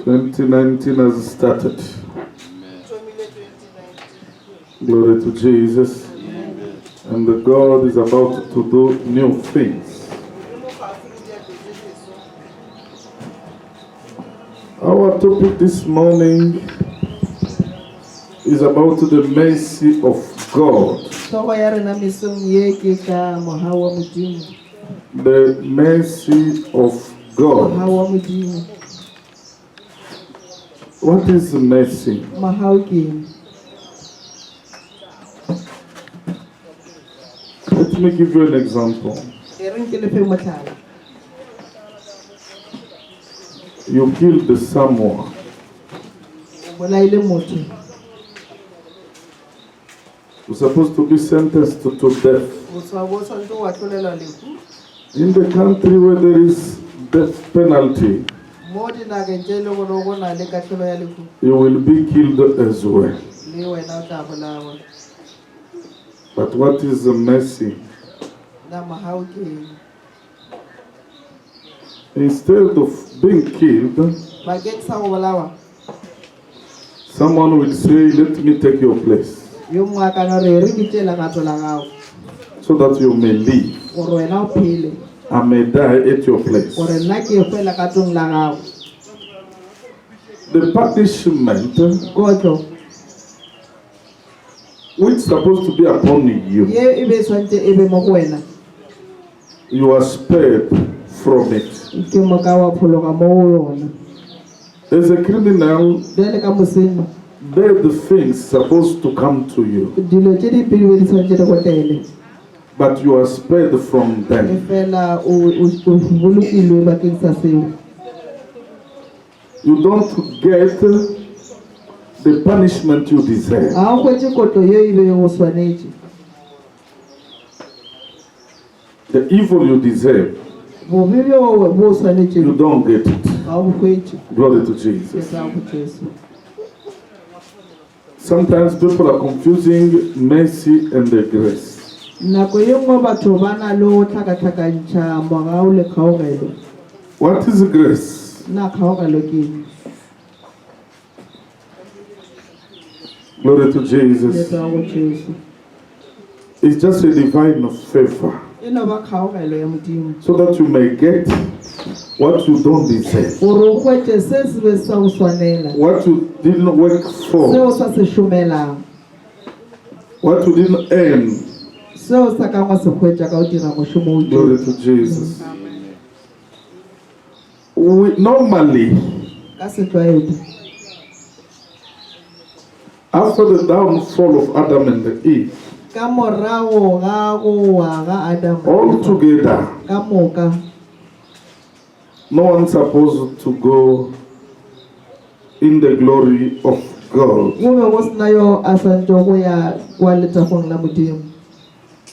2019 has started. Glory to Jesus. And the God is about to do new things. Our topic this morning is about the mercy of God. The mercy of God. What is mercy? Let me give you an example. You killed someone. You're supposed to be sentenced to death. In the country where there is death penalty, you will be killed as well. But what is the mercy? Instead of being killed, someone will say, let me take your place, so that you may live. I may die at your place. The punishment which is supposed to be upon you, you are spared from it. As a criminal, bad things supposed to come to you, but you are spared from them. You don't get the punishment you deserve. The evil you deserve, you don't get it. Glory to Jesus. Sometimes people are confusing mercy and the grace. What is grace? Glory to Jesus. It's just a divine favor, so that you may get what you don't deserve, what you didn't work for, what you didn't earn. Glory to Jesus. Normally, after the downfall of Adam and Eve, all together, no one supposed to go in the glory of God.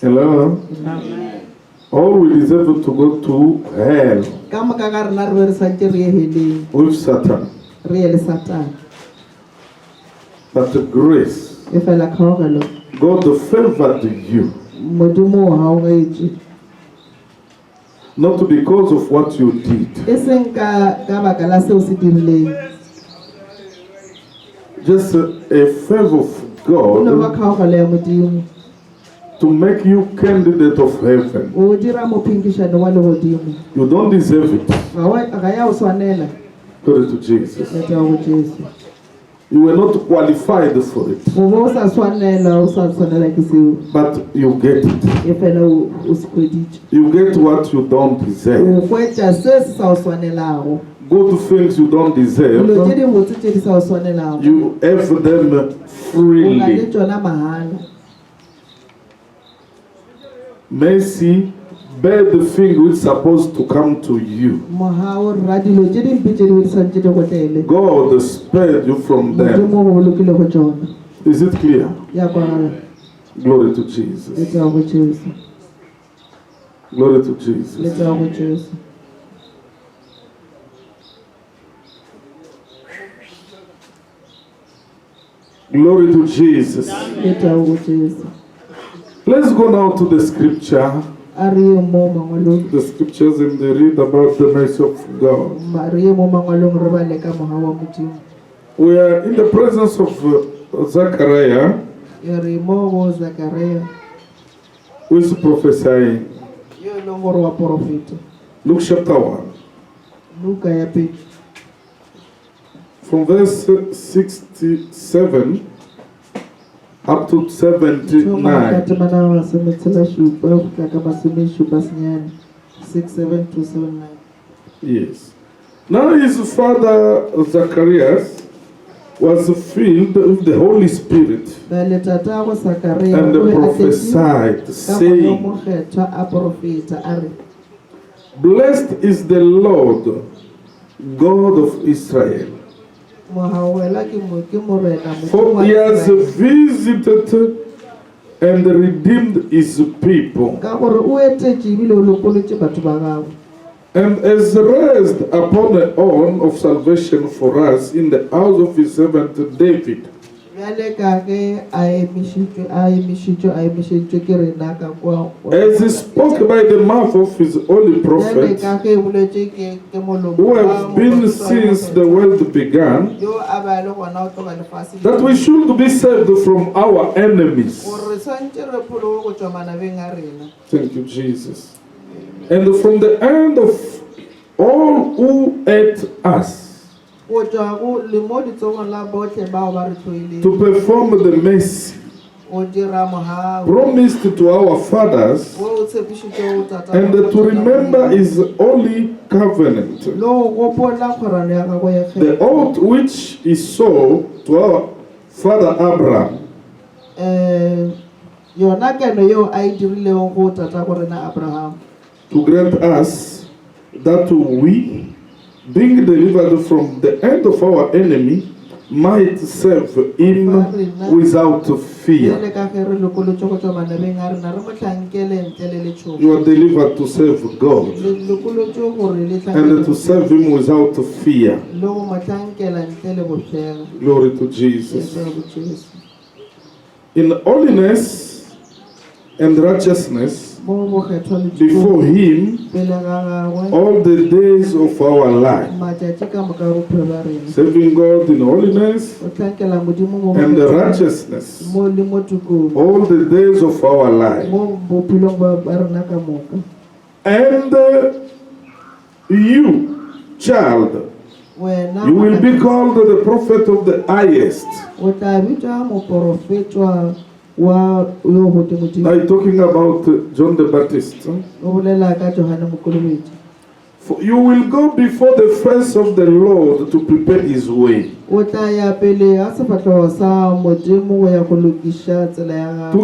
Hello? All we deserve to go to hell with Satan. But the grace, God favored you, not because of what you did, just a favor of God to make you candidate of heaven. You don't deserve it. Glory to Jesus. You were not qualified for it, but you get it. You get what you don't deserve. Good things you don't deserve, you have them freely. Mercy, bear the thing which is supposed to come to you. God spared you from them. Is it clear? Glory to Jesus. Glory to Jesus. Glory to Jesus. Let's go now to the scripture the scriptures and they read about the mercy of God. We are in the presence of Zechariah, who is prophesying. Luke chapter 1. From verse 67 up to 79. 6, 7 to 7, 9. Yes. Now his father Zacharias was filled with the Holy Spirit and prophesied, saying, Blessed is the Lord, God of Israel, for he has visited and redeemed his people, and has raised upon the horn of salvation for us in the house of his servant David, as he spoke by the mouth of his holy prophets, who have been since the world began, that we should be saved from our enemies. Thank you, Jesus. And from the hand of all who hate us, to perform the mercy promised to our fathers, and to remember his holy covenant, the oath which he swore to our father Abraham, to grant us that we, being delivered from the hand of our enemy, might serve him without fear. You are delivered to serve God and to serve him without fear. Glory to Jesus. In holiness and righteousness before him all the days of our life, serving God in holiness and righteousness all the days of our life. And you, child, you will be called the prophet of the highest. Now you're talking about John the Baptist. For you will go before the face of the Lord to prepare his way, to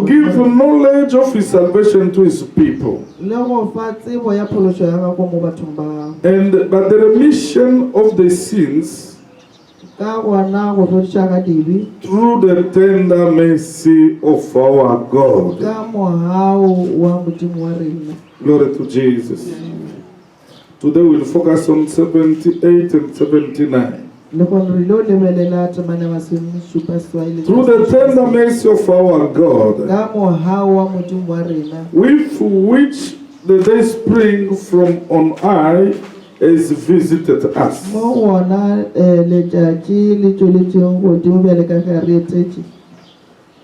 give knowledge of his salvation to his people, and by the remission of the sins through the tender mercy of our God. Glory to Jesus. Today we'll focus on 78 and 79. Through the tender mercy of our God, with which the day spring from on high has visited us,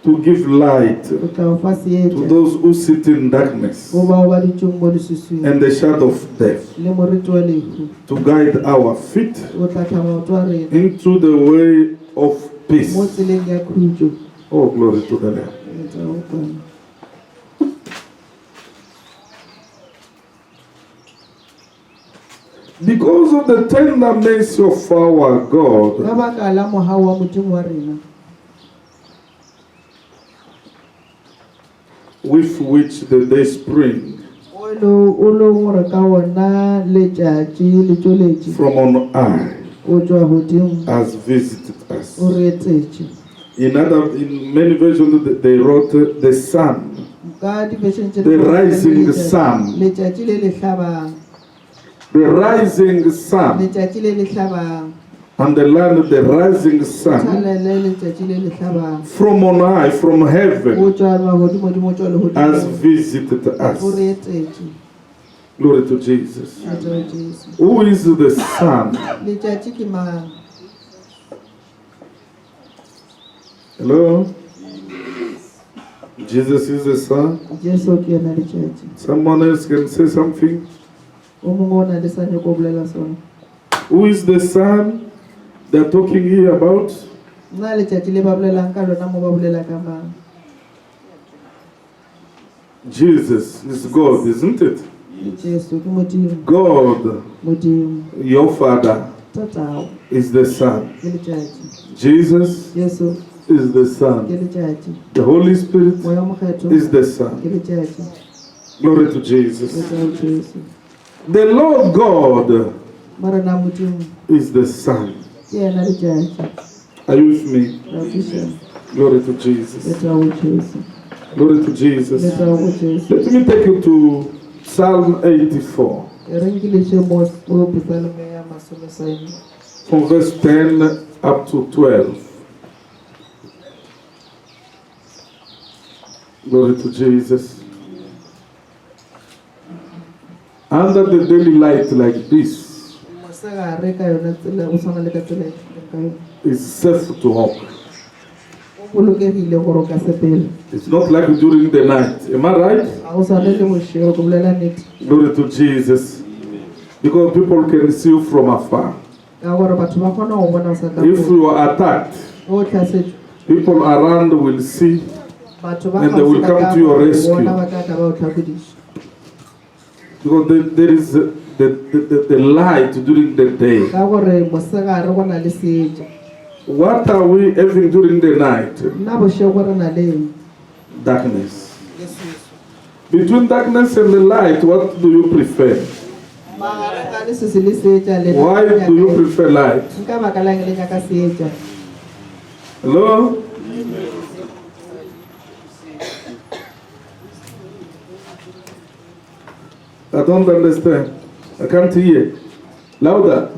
to give light to those who sit in darkness and the shadow of death, to guide our feet into the way of peace. Oh, glory to the Lord. Because of the tender mercy of our God, with which the day spring from on high has visited us. In many versions they wrote the sun, the rising sun. The rising sun. and the land the rising sun from on high, from heaven, has visited us. Glory to Jesus. Who is the Son? Hello? Jesus is the Son. Someone else can say something. Who is the Son they're talking here about? Jesus is God, isn't it? God, your Father, is the Son. Jesus is the Son. The Holy Spirit is the Son. Glory to Jesus. The Lord God is the Son. Are you with me? Glory to Jesus. Glory to Jesus. Let me take you to Psalm 84. From verse 10 up to 12. Glory to Jesus. Under the daily light like this, it's safe to walk. It's not like during the night. Am I right? Glory to Jesus. Because people can see you from afar. If you are attacked, people around will see and they will come to your rescue. Because there is the light during the day. What are we having during the night? Darkness. Between darkness and the light, what do you prefer? Why do you prefer light? Hello? I don't understand. I can't hear. Louder.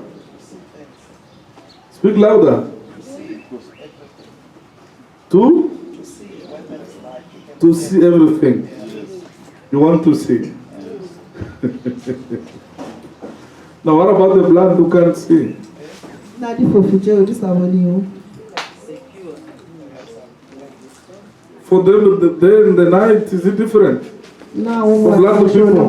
Speak louder. To see everything. You want to see. Now what about the blind who can't see? For them, the day and the night, is it different? For blind people.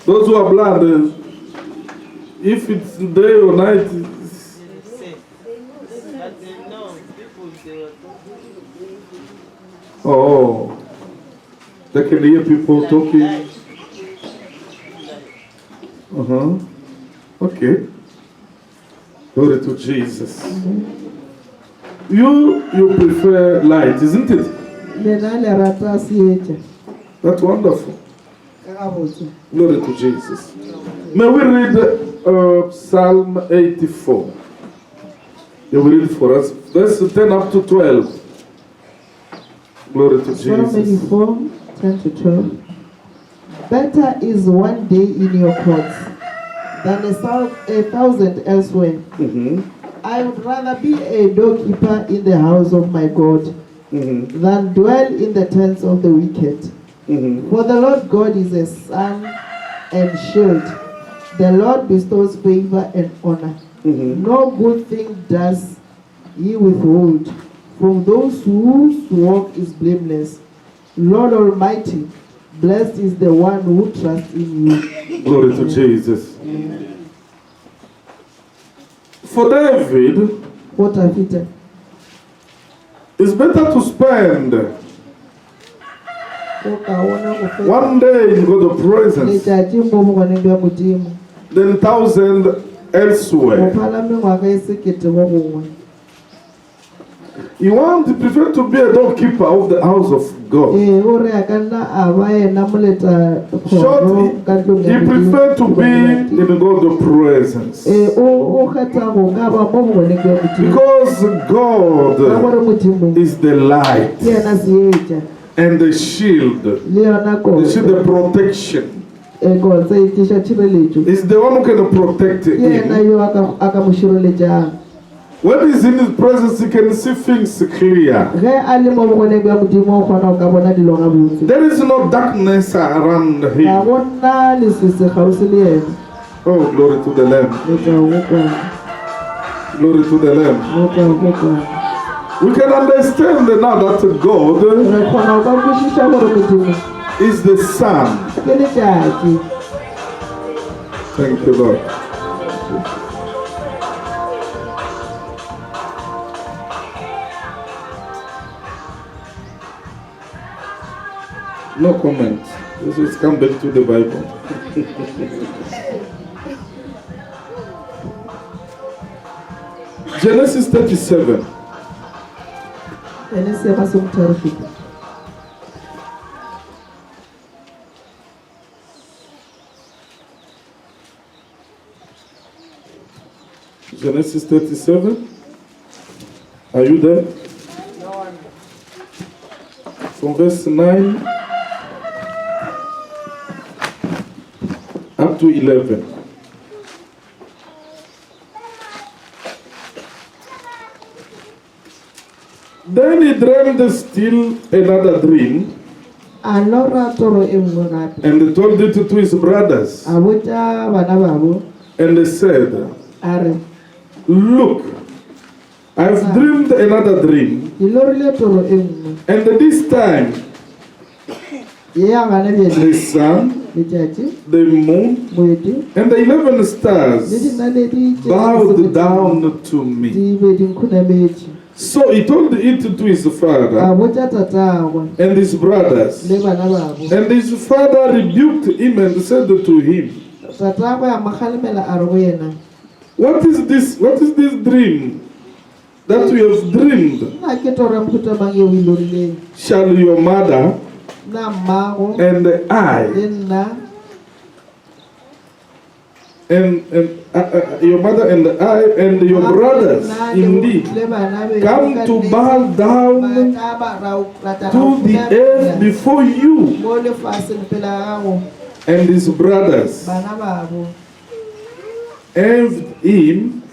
Those who are blind, if it's day or night, oh, they can hear people talking. Okay. Glory to Jesus. You prefer light, isn't it? That's wonderful. Glory to Jesus. May we read Psalm 84. They will read for us. Verse 10 up to 12. Glory to Jesus. Psalm 84, 10 to 12. Better is one day in your courts than a thousand elsewhere. I would rather be a doorkeeper in the house of my God than dwell in the tents of the wicked. For the Lord God is a sun and shield. The Lord bestows favor and honor. No good thing does he withhold from those whose walk is blameless. Lord Almighty, blessed is the one who trusts in you. Glory to Jesus. For David, it's better to spend one day in God's presence than 1,000 elsewhere. You want to prefer to be a doorkeeper of the house of God. Short, you prefer to be in God's presence. Because God is the light and the shield, the protection. Is the one who can protect him. When he's in his presence, he can see things clear. There is no darkness around him. Oh, glory to the Lamb. Glory to the Lamb. We can understand now that God is the Son. Thank you, Lord. No comment. Let's just come back to the Bible. Genesis 37. Genesis 37. Are you there? From verse 9 up to 11. Then he dreamed still another dream, and told it to his brothers. And they said, look, I've dreamed another dream, and this time the sun, the moon, and the 11 stars bowed down to me. So he told it to his father and his brothers. And his father rebuked him and said to him, what is this dream that you have dreamed? Shall your mother and I your mother and I and your brothers indeed come to bow down to the earth before you? And his brothers envied him,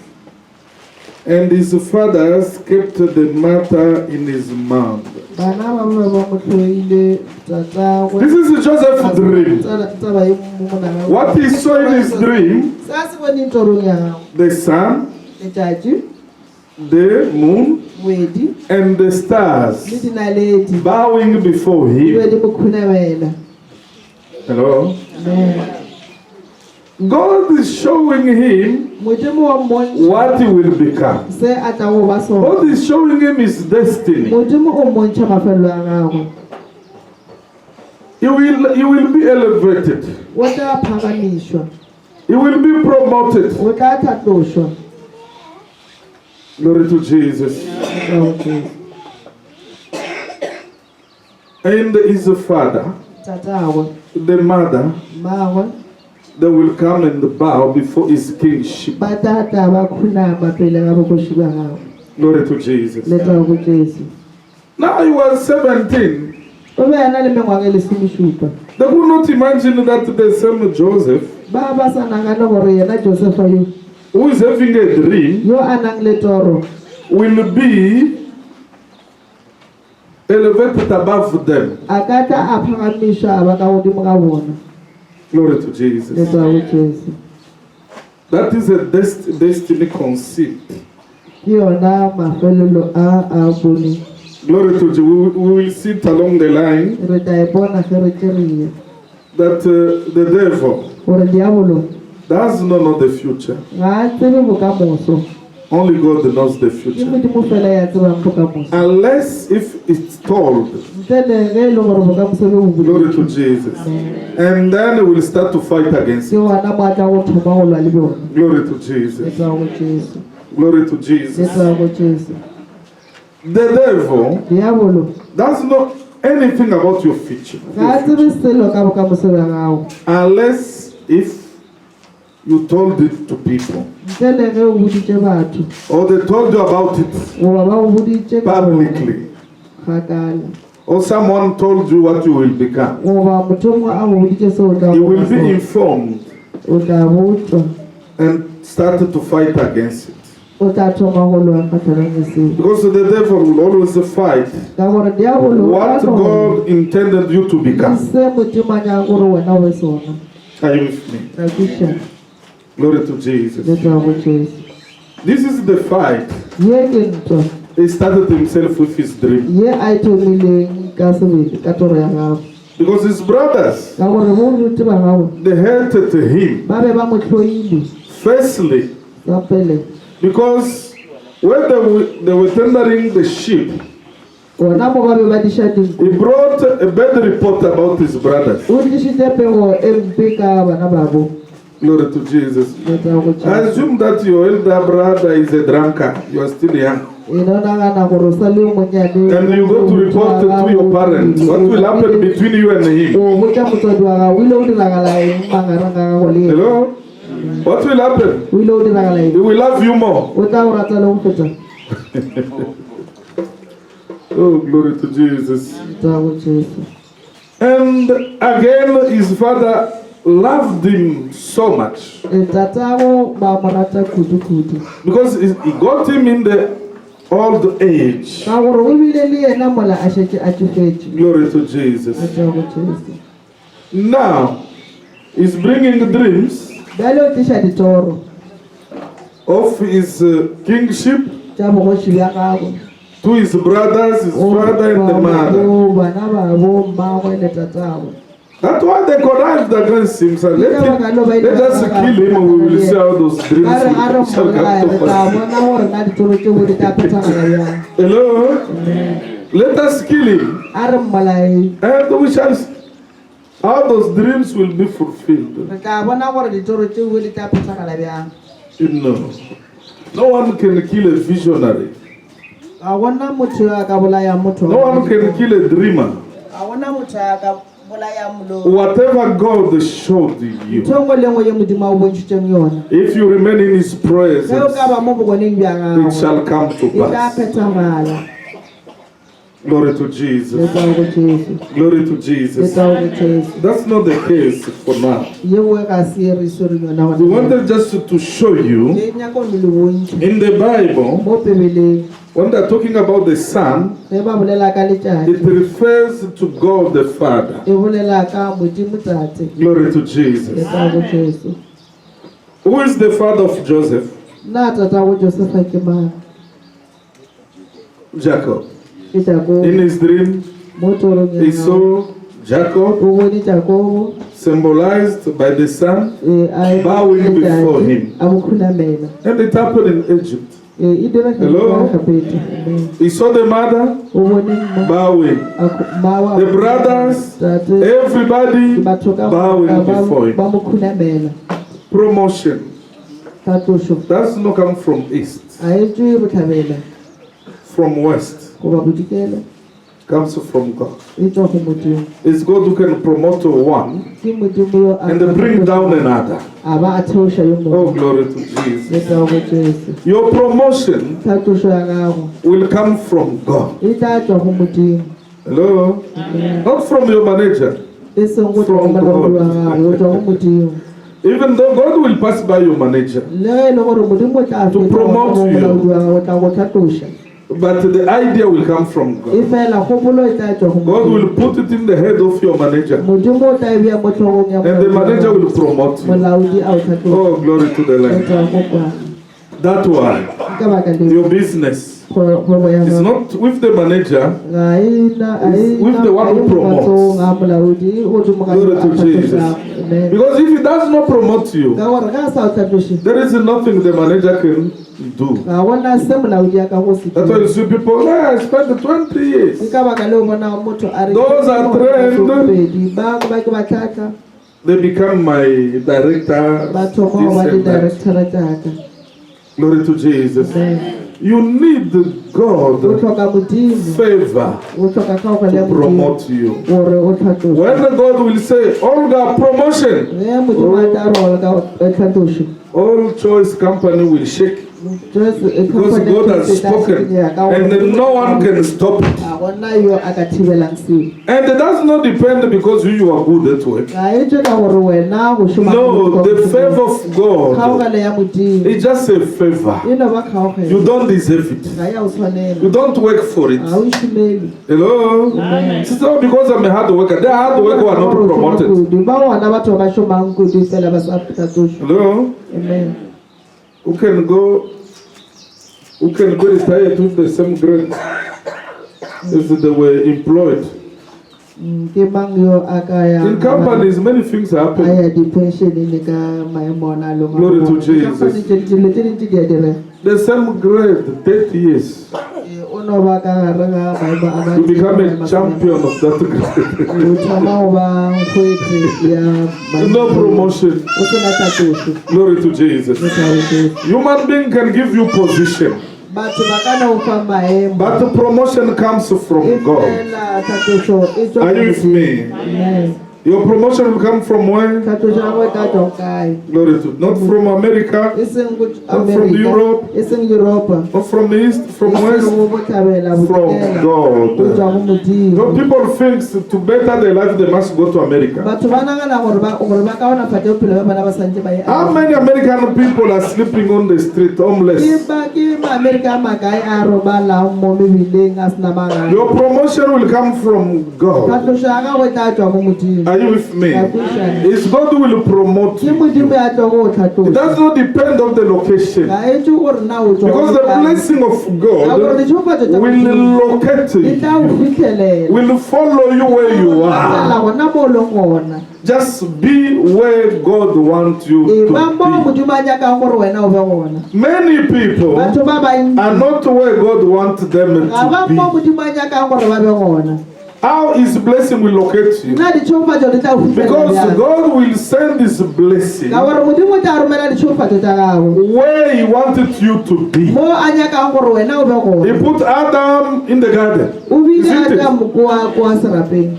and his fathers kept the matter in his mind. This is Joseph's dream. What he saw in his dream, the sun, the moon, and the stars bowing before him. Hello? God is showing him what he will become. God is showing him his destiny. He will be elevated. He will be promoted. Glory to Jesus. And his father, the mother, they will come and bow before his kingship. Glory to Jesus. Now he was 17. They could not imagine that the same Joseph, who is having a dream, will be elevated above them. Glory to Jesus. That is a destiny conceived. Glory to Jesus. We will see it along the line that the devil does not know the future. Only God knows the future. Unless if it's told. Glory to Jesus. And then we will start to fight against it. Glory to Jesus. Glory to Jesus. The devil does not anything about your future. Unless if you told it to people. Or they told you about it publicly. or someone told you what you will become, goba mutum a go boditse seo o tla you will bona be sona. informed O tla botswa, and start to fight against it. o tla thoma go lwa kgatlhanong le seo. Because the devil will always fight Ka gore diabolo what God intended you to become. se modimo a nyaka gore wena o be sona. Are you with me? Ka kweša, Glory to Jesus. le tla go Jesu. This is the fight. Ye ke ntwa, He started himself with his dream. ye a ithomileng ka sebele ka toro ya gago. Because his brothers, Ka gore boruti ba gago they hated him. ba be ba mo tlhoile Firstly, ka pele. because when they were tendering the sheep, Gona mo ba be ba diša dinku. he brought a bad report about his brothers. O tlišitse pego e mpe ka bana babo. Glory to Jesus. Le tla go I Jesu. assume that your elder brother is a drunkard. You are still young. E no nagana gore o sa le monnyane. And you go to report to your parents. What will happen between you and him? O botsa motswadi wa gago, o ile o diragala eng magareng a gago le ena? Hello? What will happen? O ile o diragala He eng? will love you more. O tla go rata le go feta. Oh, glory to Jesus. Le tla go Jesu. And again, his father loved him so much E tatago ba mo rata kudu-kudu. because he got him in the old age. Ka gore o bile le ena mola a šetše a tsofetše. Glory to Le Jesus. tla go Jesu. Now, he's bringing dreams Bjale o tliša ditoro of his kingship tša bogoši bja gago. to his brothers, his father, and the mother. Bana babo, mmagwe le tatago. That's why they connived against him. So let us kill him and we will see how those dreams Ka re a re shall mmolaya, come re to tla pass. bona gore na ditoro tše bodi tla phethagala bjang. Hello? Let us kill him A re mmolaye, and we shall see how those dreams will be fulfilled. re tla bona gore ditoro tše bodi tla phethagala bjang. No one can kill a visionary. Ga gona motho yo a ka bolaya motho. No one can kill a dreamer. Ga gona motho a ka bolaya moloi. Whatever God showed you, Ntho nngwe le nngwe ye Modimo a o bontšhitšeng yona. if you remain in His Ge o presence, ka ba mo bokoneng bja it gago, shall come to e tla pass. phethagala. Glory to Le Jesus. tla go Jesu. Glory to Le Jesus. tla go Jesu. That's not the case for now. Ye nngwe ga se e re swereng yona We gona. wanted just to show you Le nyaka o le bontši. in the Bible, Mo pebeleng, when they're talking about the Son, ge ba bolela ka it letšatši, refers to God the Father. e bolela ka Modimo Tate. Glory to Le Jesus. tla go Jesu. Who is the father of Joseph? Nna tatago Josefa ke mang? Jacob. Ke Jakobo. In his dream, Mo torong ya he gago, saw Jacob o bone Jakobo, symbolized by the sun, a bowing before ntate, him. a mo khunamela. And it happened in Egypt. E dira Hello? ka kapete. Amen. He saw the mother O bone mma, bowing, mawa, the brothers, tate, everybody batho ka bowing before him. ba mo khunamela. Promotion Ka tlošo. does not come from east, A e tswe botlhabela, from west, goba bodikela, comes from God. e tswa go Modimo. It's God who can promote one Ke Modimo yo a and bring down another. a ba a theoša yo Oh, mongwe. glory to Jesus. Le tla go Jesu. Your promotion Ka tlošo ya gago, will come from God. e tla tswa go Modimo. Hello? Not from your manager. E seng go tswa go molaodi wa gago, go tswa go Modimo. Even though God will pass by your manager. Le ge e le gore Modimo o tla To feta promote go you. molaodi wa gago, o tla go tlhatloša. But the idea will come from E God. fela kgopolo e tla tswa go God will Modimo. put it in the head of your manager. Modimo o tla e beya mo tlhogong ya And the molaodi wa manager gago. will promote you. Molaodi a o tlhatloša. Oh, glory to the Le Lamb. tla go kwa. That why Ka baka le your business kgwebo ya is gago. not with the manager. Ga e na with the one who promotes. ga molaodi o godimo ga Glory a to Jesus. tlhatlošang. Amen. Because if he does not promote you, Ka gore ga a sa o tlhatloše, there is nothing the manager can do. ga gona se molaodi a ka go se That's why you dira. see people, I spent 20 Ke years. ka baka le o bona motho a re Those are trained. ba ba ke ba tlhatla They become my director. ba thoma go ba this and that. di-directora tjaka. Glory to Jesus. Amen. You need O God tlhoka Modimo, favor o tlhoka kaofela ya to Modimo promote you. gore o tlhatloše. When God will say, Olga, promotion, Ge Modimo a tla re o ka tlhatloše, all choice company will shake Because God has spoken, and then no one can stop it. And it does not depend because you are good at work. No, the favor of God is just a favor. You don't deserve it. You don't work for it. Hello? It's not because I'm a hard worker. The hard worker are not promoted. Hello? Amen. Who can go retired with the same grade as they were employed? In companies, many things happen. Glory to Jesus. The same grade, 30 years. You become a champion of that grade. No promotion. Glory to Jesus. Human being can give you position, but the promotion comes from God. Are you with me? Amen. Your promotion will come from where? Glory to, not from America, not from Europe, not from the East, from West, from God. No, people think to better their life they must go to America. How many American people are sleeping on the street, homeless? Your promotion will come from God. Are you with me? It's God who will promote you. It does not depend on the location. Because the blessing of God will locate you, will follow you where you are. Just be where God wants you to be. Many people are not where God wants them to be. How His blessing will locate you? Because God will send His blessing where He wanted you to be. He put Adam in the garden.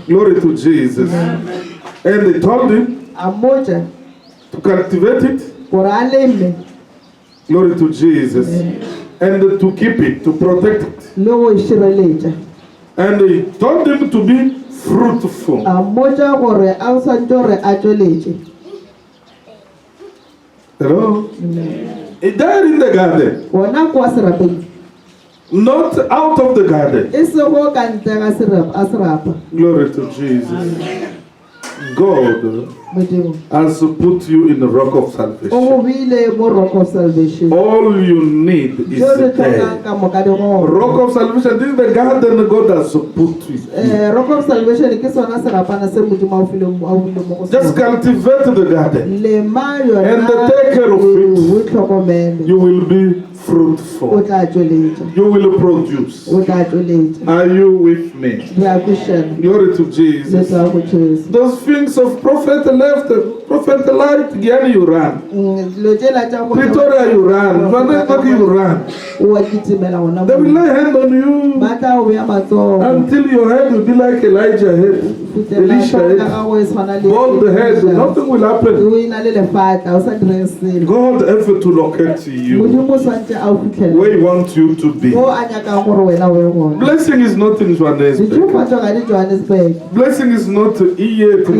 Glory to Jesus. And He told him to cultivate it. Glory to Jesus. And to keep it, to protect it. And He told him to be fruitful. Hello? He died in the garden. Not out of the garden. Glory to Jesus. God has put you in the rock of salvation. All you need is there. Rock of salvation, this is the garden God has put you in. Rock of salvation. Just cultivate the garden and take care of it. You will be fruitful. You will produce. Are you with me? Glory to Jesus. Those things of prophet left, prophet light, again you ran. Pretoria you ran. Vanessa you ran. They will lay hand on you until your head will be like Elijah head. Elisha head. Bald head. Nothing will happen. God effort to locate you where He wants you to be. Blessing is not in Johannesburg. Blessing is not here to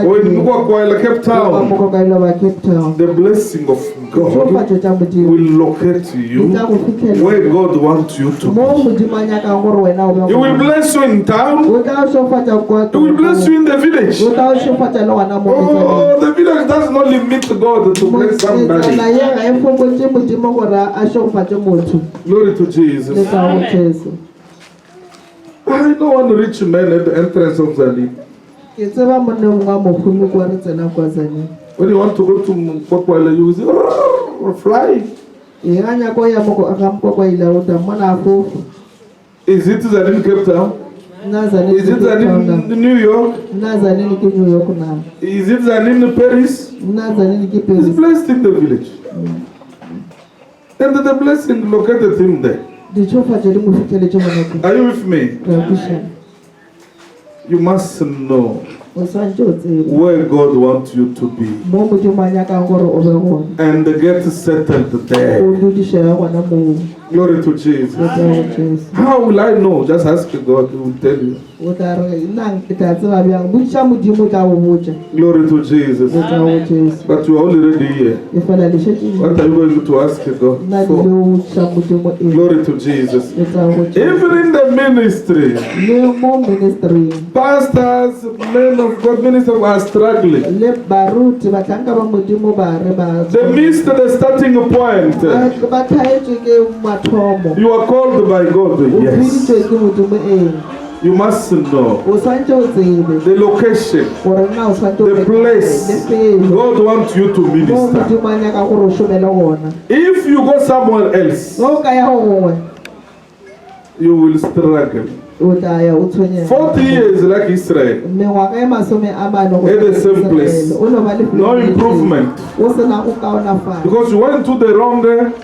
or in Cape Town. The blessing of God will locate you where God wants you to be. He will bless you in town. He will bless you in the village. Oh, the village does not limit God to bless somebody. Glory to Jesus. I know one rich man at the entrance of Zanin. When you want to go to Mpokwala, you will say, oh, we're flying. Is it Zanin Cape Town? Is it Zanin New York? Is it Zanin Paris? He's blessed in the village. And the blessing located him there. Are you with me? You must know o swantse o tsebe where God wants you to be mo modimo a nyakang gore o be gona and get settled o there. dudišega gona moo. Glory to Jesus. Ke tla go Jesu. How will I know? Just ask God, He will tell you. O tla re nna ke tla tseba bjang bodisa modimo o tla go botsa. Glory to Jesus. Ke tla go Jesu. But you are already here. E fela le šetše What are you going to ask God nna le for? o bodisa modimo eng. Glory to Jesus. Ke tla go Jesu. Even in the ministry, Le mo ministry pastors, men of God, ministers are struggling. le baruti batlanka ba modimo ba re ba They missed the starting point. ba thaetswe ke mathomo. You are called by God, O yes. biditswe ke modimo eng. You must know O swantse o tsebe the location, gore nna o swantse o the place lefelo God wants you to mo minister. modimo a nyaka gore o šomele gona. If you go somewhere else, Ge o ka ya go gongwe you will struggle. o tla ya o tshwenyega. 40 years like Israel, mengwaga e masome a mane go at the same place. o no ba lefelong No le le teng. improvement. O sena go kaonafala Because you went to the wrong place.